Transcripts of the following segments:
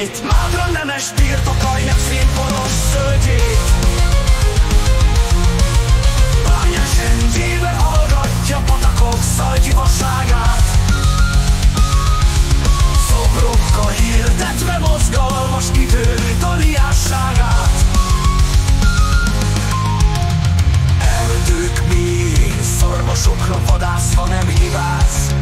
földjét, Mádra nemes birtokainak színvonos szöldjét. Bányás rendjével hallgatja patakok szajgyivaságát, szobrokkal hirdetve mozgalmas idő taliásságát. Erdők mélyén szarvasokra vadászva nem hibáz,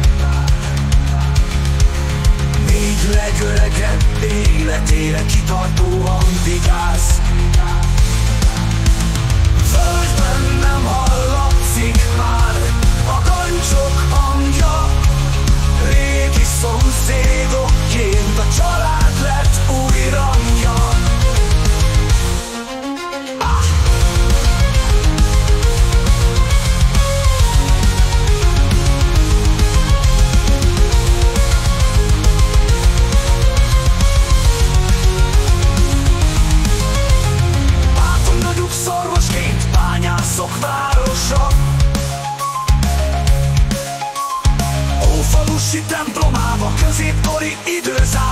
négy legöregebb életére kitartóan vigyáz. Földben nem hallatszik már a kancsok hangja, régi szomszédokként a család lett új rangja. Városa, Ófalusi templomába középkori időzár.